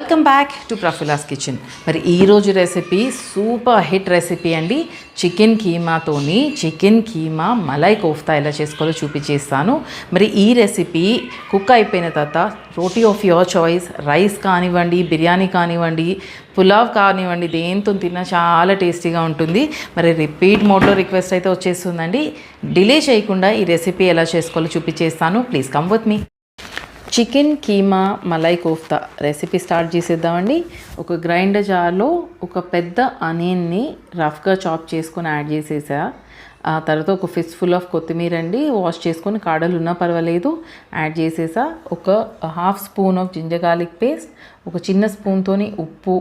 Welcome back to Prafulla's kitchen. మరి ఈరోజు recipe super hit recipe అండి. చికెన్ కీమాతోని చికెన్ కీమా మలై కోఫ్తా ఎలా చేసుకోవాలో చూపించేస్తాను. మరి ఈ రెసిపీ కుక్ అయిపోయిన తర్వాత roti of your choice, rice కానివ్వండి, బిర్యానీ కానివ్వండి, పులావ్ కానివ్వండి, దేంతో తిన్నా చాలా టేస్టీగా ఉంటుంది. మరి రిపీట్ మోడ్లో రిక్వెస్ట్ అయితే వచ్చేస్తుందండి. డిలే చేయకుండా ఈ రెసిపీ ఎలా చేసుకోవాలో చూపించేస్తాను. Please come with me. Chicken keema malai kofta recipe start చేసేద్దామండి. ఒక గ్రైండర్ జార్లో ఒక పెద్ద ఆనియన్ని రఫ్గా చాప్ చేసుకొని యాడ్ చేసేసా. ఆ తర్వాత ఒక ఫిష్ ఫుల్ ఆఫ్ కొత్తిమీర అండి, వాష్ చేసుకొని కాడలు ఉన్నా పర్వాలేదు, యాడ్ చేసేసా. ఒక half spoon of ginger garlic paste, ఒక చిన్న స్పూన్తోని ఉప్పు,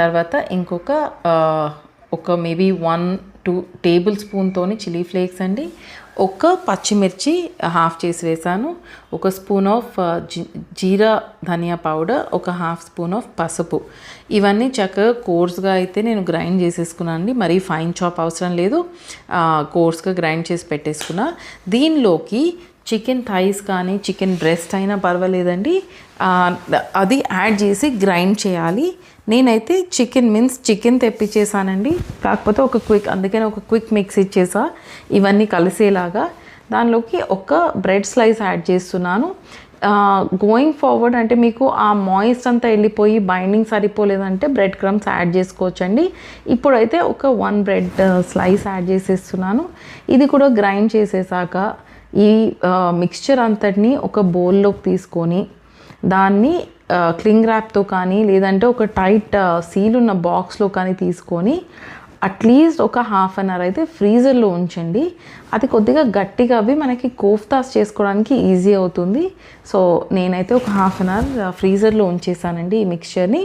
తర్వాత ఇంకొక మేబీ 1-2 టేబుల్ స్పూన్తోని చిల్లీ ఫ్లేక్స్ అండి, ఒక పచ్చిమిర్చి హాఫ్ చేసి వేసాను, ఒక spoon of jeera dhania powder, ఒక హాఫ్ స్పూన్ ఆఫ్ పసుపు. ఇవన్నీ చక్కగా కోర్స్గా అయితే నేను గ్రైండ్ చేసేసుకున్నాను అండి. మరీ ఫైన్ చాప్ అవసరం లేదు, కోర్స్గా గ్రైండ్ చేసి పెట్టేసుకున్నా. దీనిలోకి చికెన్ థైస్ కానీ చికెన్ బ్రెస్ట్ అయినా పర్వాలేదండి, అది యాడ్ చేసి గ్రైండ్ చేయాలి. నేనైతే చికెన్ తెప్పించేసానండి, కాకపోతే అందుకని ఒక క్విక్ మిక్స్ ఇచ్చేసా ఇవన్నీ కలిసేలాగా. దానిలోకి ఒక బ్రెడ్ స్లైస్ యాడ్ చేస్తున్నాను. గోయింగ్ ఫార్వర్డ్ అంటే మీకు ఆ మాయిస్ట్ అంతా వెళ్ళిపోయి బైండింగ్ సరిపోలేదంటే బ్రెడ్ క్రమ్స్ యాడ్ చేసుకోవచ్చండి. ఇప్పుడైతే ఒక 1 బ్రెడ్ స్లైస్ యాడ్ చేసేస్తున్నాను. ఇది కూడా గ్రైండ్ చేసేసాక ఈ మిక్స్చర్ అంతటిని ఒక బౌల్లోకి తీసుకొని దాన్ని క్లింగ్ ర్యాప్తో కానీ లేదంటే ఒక టైట్ సీల్ ఉన్న బాక్స్లో కానీ తీసుకొని అట్లీస్ట్ ఒక హాఫ్ అన్ అవర్ అయితే ఫ్రీజర్లో ఉంచండి. అది కొద్దిగా గట్టిగా అవి మనకి కోఫ్తాస్ చేసుకోవడానికి ఈజీ అవుతుంది. సో నేనైతే ఒక హాఫ్ అన్ అవర్ ఫ్రీజర్లో ఉంచేసానండి ఈ మిక్స్చర్ని.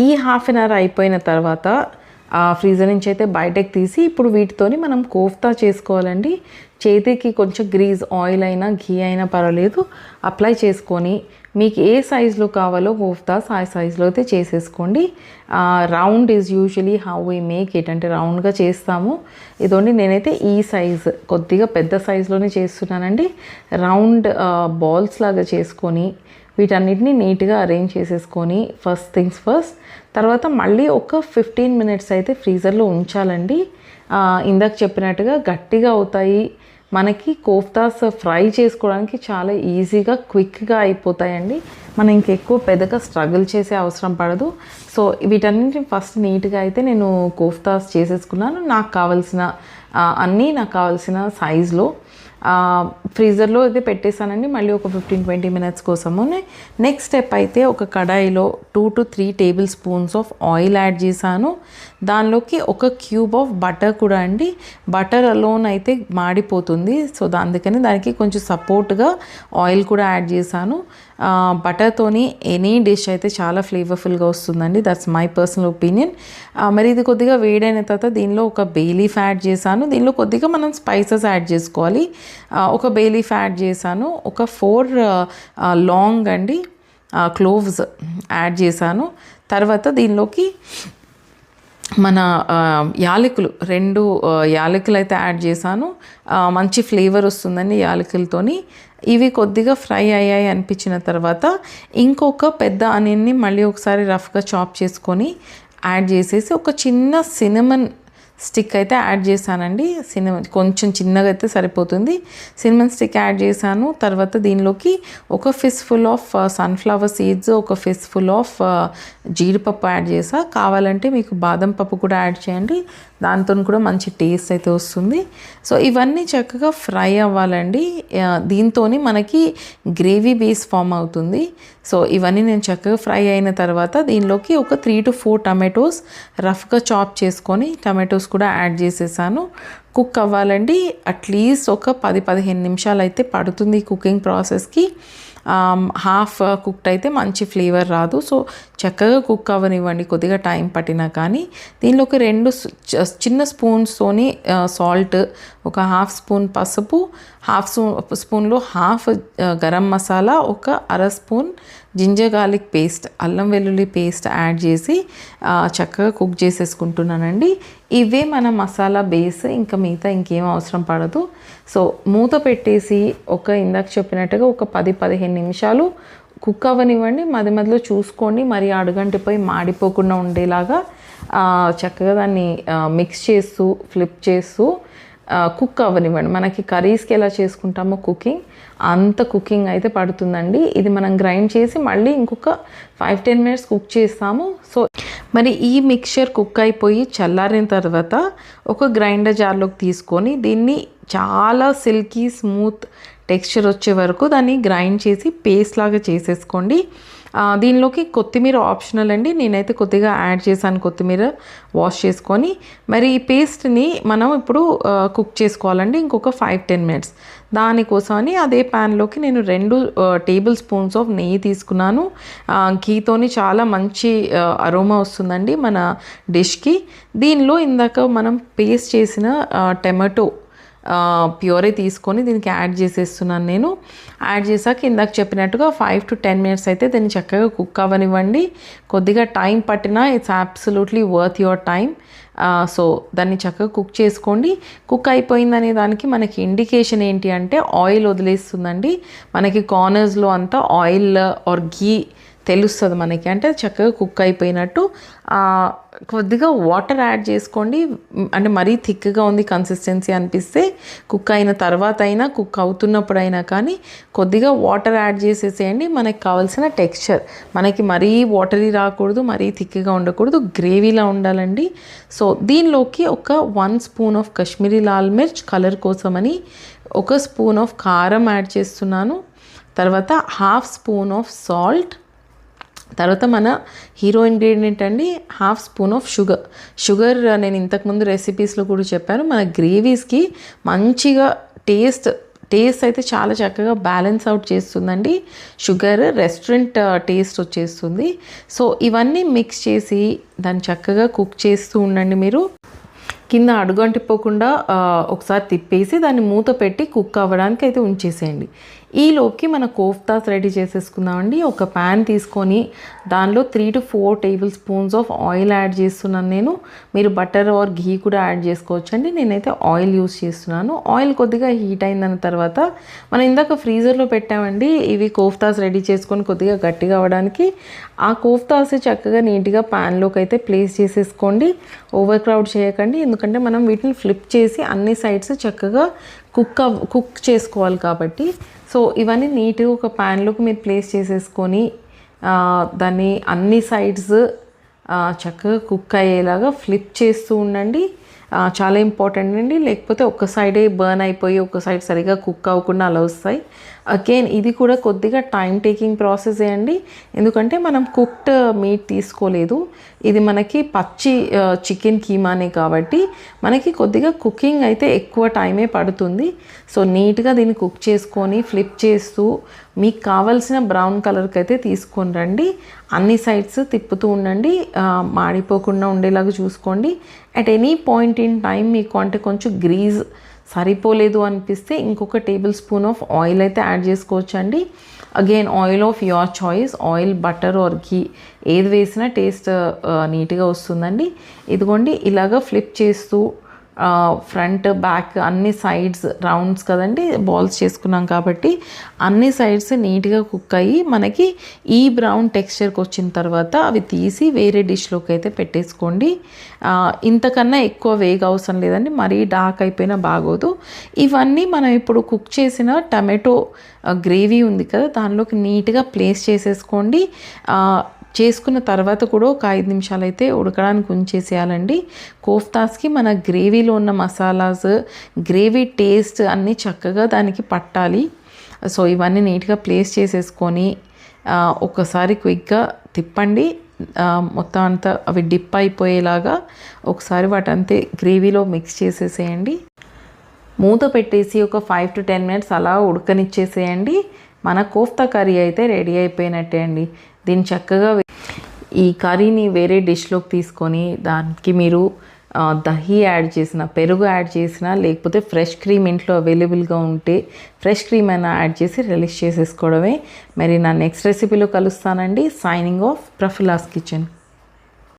ఈ హాఫ్ అన్ అవర్ అయిపోయిన తర్వాత ఫ్రీజర్ నుంచి అయితే బయటకు తీసి ఇప్పుడు వీటితోని మనం కోఫ్తా చేసుకోవాలండి. చేతికి కొంచెం గ్రీజ్ ఆయిల్ అయినా ఘీ అయినా పర్వాలేదు అప్లై చేసుకొని మీకు ఏ సైజులో కావాలో కోఫ్తాస్ ఆ సైజులో అయితే చేసేసుకోండి. Round is usually how we make it, అంటే రౌండ్గా చేస్తాము. ఇదోండి నేనైతే ఈ సైజు కొద్దిగా పెద్ద సైజులోనే చేస్తున్నానండి. రౌండ్ బాల్స్ లాగా చేసుకొని వీటన్నిటిని నీట్గా అరేంజ్ చేసేసుకొని ఫస్ట్ థింగ్స్ ఫస్ట్, తర్వాత మళ్ళీ ఒక 15 మినిట్స్ అయితే ఫ్రీజర్లో ఉంచాలండి. ఇందాక చెప్పినట్టుగా గట్టిగా అవుతాయి మనకి. కోఫ్తాస్ ఫ్రై చేసుకోవడానికి చాలా ఈజీగా క్విక్గా అయిపోతాయండి. మనం ఇంకెక్కువ పెద్దగా స్ట్రగుల్ చేసే అవసరం పడదు. సో వీటన్నిటిని ఫస్ట్ నీట్గా అయితే నేను కోఫ్తాస్ చేసేసుకున్నాను. నాకు కావాల్సిన సైజులో ఫ్రీజర్లో అయితే పెట్టేశానండి. మళ్ళీ ఒక 15-20 మినిట్స్ కోసము. నెక్స్ట్ స్టెప్ అయితే ఒక కడాయిలో 2-3 table spoons of oil add చేశాను. దానిలోకి ఒక క్యూబ్ ఆఫ్ బటర్ కూడా అండి. బటర్ అలోన్ అయితే మాడిపోతుంది, సో అందుకని దానికి కొంచెం సపోర్ట్గా ఆయిల్ కూడా యాడ్ చేశాను. బటర్తోని ఎనీ డిష్ అయితే చాలా ఫ్లేవర్ఫుల్గా వస్తుందండి. That's my personal opinion. మరి ఇది కొద్దిగా వేడైన తర్వాత దీనిలో ఒక బే లీఫ్ యాడ్ చేశాను. దీనిలో కొద్దిగా మనం స్పైసెస్ యాడ్ చేసుకోవాలి. ఒక బే లీఫ్ యాడ్ చేశాను. ఒక 4 లాంగ్ అండి క్లోవ్స్ యాడ్ చేశాను. తర్వాత దీనిలోకి మన యాలకులు 2 యాలకులు అయితే యాడ్ చేశాను. మంచి ఫ్లేవర్ వస్తుందండి యాలకులతోని. ఇవి కొద్దిగా ఫ్రై అయ్యాయి అనిపించిన తర్వాత ఇంకొక పెద్ద ఆనియన్ని మళ్ళీ ఒకసారి రఫ్గా చాప్ చేసుకొని యాడ్ చేసేసి ఒక చిన్న సినమన్ స్టిక్ అయితే యాడ్ చేశానండి. కొంచెం చిన్నగా అయితే సరిపోతుంది. సినమన్ స్టిక్ యాడ్ చేశాను. తర్వాత దీనిలోకి ఒక fish full of sunflower seeds, ఒక ఫిష్ ఫుల్ ఆఫ్ జీడిపప్పు యాడ్ చేసా. కావాలంటే మీకు బాదం పప్పు కూడా యాడ్ చేయండి, దాంతో కూడా మంచి టేస్ట్ అయితే వస్తుంది. సో ఇవన్నీ చక్కగా ఫ్రై అవ్వాలండి. దీంతో మనకి గ్రేవీ బేస్ ఫామ్ అవుతుంది. సో ఇవన్నీ నేను చక్కగా ఫ్రై అయిన తర్వాత దీనిలోకి ఒక 3-4 టమాటోస్ రఫ్గా చాప్ చేసుకొని టమాటోస్ కూడా యాడ్ చేసేసాను. కుక్ అవ్వాలండి. అట్లీస్ట్ ఒక 10-15 నిమిషాలు అయితే పడుతుంది కుకింగ్ ప్రాసెస్కి. హాఫ్ కుక్డ్ అయితే మంచి ఫ్లేవర్ రాదు. సో చక్కగా కుక్ అవ్వనివ్వండి కొద్దిగా టైం పట్టినా కానీ. దీనిలోకి 2 చిన్న స్పూన్స్తోని సాల్ట్, ఒక హాఫ్ స్పూన్ పసుపు, హాఫ్ స్పూన్లో హాఫ్ గరం మసాలా, ఒక అర స్పూన్ జింజర్ గార్లిక్ పేస్ట్, అల్లం వెల్లుల్లి పేస్ట్ యాడ్ చేసి చక్కగా కుక్ చేసేసుకుంటున్నానండి. ఇవే మన మసాలా బేస్, ఇంకా మిగతా ఇంకేం అవసరం పడదు. సో మూత పెట్టేసి ఇందాక చెప్పినట్టుగా ఒక 10-15 నిమిషాలు కుక్ అవ్వనివ్వండి. మధ్య మధ్యలో చూసుకోండి, మరి అడుగంటిపోయి మాడిపోకుండా ఉండేలాగా చక్కగా దాన్ని మిక్స్ చేస్తూ ఫ్లిప్ చేస్తూ కుక్ అవ్వనివ్వండి. మనకి కర్రీస్కి ఎలా చేసుకుంటామో కుకింగ్ అంత కుకింగ్ అయితే పడుతుందండి. ఇది మనం గ్రైండ్ చేసి మళ్ళీ ఇంకొక 5-10 మినిట్స్ కుక్ చేస్తాము. సో మరి ఈ మిక్చర్ కుక్ అయిపోయి చల్లారిన తర్వాత ఒక గ్రైండర్ జార్లోకి తీసుకొని దీన్ని చాలా సిల్కీ స్మూత్ టెక్స్చర్ వచ్చే వరకు దాన్ని గ్రైండ్ చేసి పేస్ట్ లాగా చేసేసుకోండి. దీనిలోకి కొత్తిమీర ఆప్షనల్ అండి. నేనైతే కొద్దిగా యాడ్ చేశాను కొత్తిమీర వాష్ చేసుకొని. మరి ఈ పేస్ట్ని మనం ఇప్పుడు కుక్ చేసుకోవాలండి ఇంకొక 5-10 మినిట్స్. దానికోసమని అదే ప్యాన్లోకి నేను 2 టేబుల్ స్పూన్స్ ఆఫ్ నెయ్యి తీసుకున్నాను. ఘీతోని చాలా మంచి అరోమా వస్తుందండి మన డిష్కి. దీనిలో ఇందాక మనం పేస్ట్ చేసిన టమాటో ప్యూరీ తీసుకొని దీనికి యాడ్ చేసేస్తున్నాను నేను. యాడ్ చేశాక ఇందాక చెప్పినట్టుగా 5-10 మినిట్స్ అయితే దీన్ని చక్కగా కుక్ అవ్వనివ్వండి. కొద్దిగా టైం పట్టినా it's absolutely worth your time. So దాన్ని చక్కగా కుక్ చేసుకోండి. కుక్ అయిపోయిందనే దానికి మనకి ఇండికేషన్ ఏంటి అంటే ఆయిల్ వదిలేస్తుందండి. మనకి కార్నర్స్లో అంతా ఆయిల్ ఆర్ ఘీ తెలుస్తుంది మనకి, అంటే చక్కగా కుక్ అయిపోయినట్టు. కొద్దిగా వాటర్ యాడ్ చేసుకోండి. అంటే మరీ థిక్గా ఉంది కన్సిస్టెన్సీ అనిపిస్తే కుక్ అయిన తర్వాత అయినా కుక్ అవుతున్నప్పుడైనా కానీ కొద్దిగా వాటర్ యాడ్ చేసేసేయండి. మనకి కావాల్సిన టెక్స్చర్ మనకి మరీ వాటరీ రాకూడదు, మరీ థిక్గా ఉండకూడదు, గ్రేవీలా ఉండాలండి. సో దీనిలోకి ఒక 1 spoon of Kashmiri Lal mirch colour కోసమని 1 స్పూన్ ఆఫ్ కారం యాడ్ చేస్తున్నాను. తర్వాత 1/2 స్పూన్ ఆఫ్ సాల్ట్. తర్వాత మన హీరో ఇంగ్రీడియంట్ అండి 1/2 స్పూన్ ఆఫ్ షుగర్. నేను ఇంతకుముందు రెసిపీస్లో కూడా చెప్పాను, మన గ్రేవీస్కి మంచిగా టేస్ట్ అయితే చాలా చక్కగా బ్యాలెన్స్ అవుట్ చేస్తుందండి షుగర్. రెస్టారెంట్ టేస్ట్ వచ్చేస్తుంది. సో ఇవన్నీ మిక్స్ చేసి దాన్ని చక్కగా కుక్ చేస్తూ ఉండండి. మీరు కింద అడుగంటిపోకుండా ఒకసారి తిప్పేసి దాన్ని మూత పెట్టి కుక్ అవ్వడానికి అయితే ఉంచేసేయండి. ఈలోకి మన కోఫ్తాస్ రెడీ చేసేసుకుందామండి. ఒక ప్యాన్ తీసుకొని దానిలో 3-4 table spoons of oil add చేస్తున్నాను నేను. మీరు బటర్ ఆర్ ఘీ కూడా యాడ్ చేసుకోవచ్చండి. నేనైతే ఆయిల్ యూస్ చేస్తున్నాను. ఆయిల్ కొద్దిగా హీట్ అయిన తర్వాత మనం ఇందాక ఫ్రీజర్లో పెట్టామండి ఇవి కోఫ్తాస్ రెడీ చేసుకొని కొద్దిగా గట్టిగా అవ్వడానికి. ఆ కోఫ్తాస్ చక్కగా నీట్గా ప్యాన్లోకి అయితే ప్లేస్ చేసేసుకోండి. ఓవర్ క్రౌడ్ చేయకండి, ఎందుకంటే మనం వీటిని ఫ్లిప్ చేసి అన్ని సైడ్స్ చక్కగా కుక్ చేసుకోవాలి కాబట్టి. సో ఇవన్నీ నీట్గా ఒక ప్యాన్లోకి మీరు ప్లేస్ చేసేసుకొని దాన్ని అన్ని సైడ్స్ చక్కగా కుక్ అయ్యేలాగా ఫ్లిప్ చేస్తూ ఉండండి. చాలా ఇంపార్టెంట్ అండి, లేకపోతే ఒక సైడే బర్న్ అయిపోయి ఒక సైడ్ సరిగా కుక్ అవ్వకుండా అలా వస్తాయి. అగైన్ ఇది కూడా కొద్దిగా టైం టేకింగ్ ప్రాసెస్ అండి, ఎందుకంటే మనం కుక్డ్ మీట్ తీసుకోలేదు, ఇది మనకి పచ్చి చికెన్ కీమానే కాబట్టి మనకి కొద్దిగా కుకింగ్ అయితే ఎక్కువ టైమే పడుతుంది. సో నీట్గా దీన్ని కుక్ చేసుకొని ఫ్లిప్ చేస్తూ మీకు కావాల్సిన బ్రౌన్ కలర్కి అయితే తీసుకొని రండి. అన్ని సైడ్స్ తిప్పుతూ ఉండండి, మాడిపోకుండా ఉండేలాగా చూసుకోండి. At any point in time మీకు అంటే కొంచెం గ్రీజ్ సరిపోలేదు అనిపిస్తే ఇంకొక టేబుల్ స్పూన్ ఆఫ్ ఆయిల్ అయితే యాడ్ చేసుకోవచ్చండి. Again oil of your choice, oil, butter or ghee ఏది వేసినా టేస్ట్ నీట్గా వస్తుందండి. ఇదిగోండి ఇలాగ ఫ్లిప్ చేస్తూ ఫ్రంట్ బ్యాక్ అన్ని సైడ్స్ రౌండ్స్ కదండి బాల్స్ చేసుకున్నాం కాబట్టి అన్ని సైడ్స్ నీట్గా కుక్ అయ్యి మనకి ఈ బ్రౌన్ టెక్స్చర్కి వచ్చిన తర్వాత అవి తీసి వేరే డిష్లోకి అయితే పెట్టేసుకోండి. ఇంతకన్నా ఎక్కువ వేగ అవసరం లేదండి, మరీ డార్క్ అయిపోయినా బాగోదు. ఇవన్నీ మనం ఇప్పుడు కుక్ చేసిన టమాటో గ్రేవీ ఉంది కదా దానిలోకి నీట్గా ప్లేస్ చేసేసుకోండి. చేసుకున్న తర్వాత కూడా ఒక 5 నిమిషాలు అయితే ఉడకడానికి ఉంచేసేయాలండి. కోఫ్తాస్కి మన గ్రేవీలో ఉన్న మసాలాస్, గ్రేవీ టేస్ట్ అన్నీ చక్కగా దానికి పట్టాలి. సో ఇవన్నీ నీట్గా ప్లేస్ చేసేసుకొని ఒకసారి క్విక్గా తిప్పండి. మొత్తం అంతా అవి డిప్ అయిపోయేలాగా ఒకసారి వాటంతే గ్రేవీలో మిక్స్ చేసేసేయండి. మూత పెట్టేసి ఒక 5 to 10 మినిట్స్ అలా ఉడకనిచ్చేసేయండి. మన కోఫ్తా కర్రీ అయితే రెడీ అయిపోయినట్టే అండి. దీన్ని చక్కగా ఈ కర్రీని వేరే డిష్లోకి తీసుకొని దానికి మీరు దహి యాడ్ చేసిన, పెరుగు యాడ్ చేసిన, లేకపోతే ఫ్రెష్ క్రీమ్ ఇంట్లో అవైలబుల్గా ఉంటే ఫ్రెష్ క్రీమ్ అయినా యాడ్ చేసి రిలీజ్ చేసేసుకోవడమే. మరి నా నెక్స్ట్ రెసిపీలో కలుస్తానండి. Signing off Prafulla's kitchen.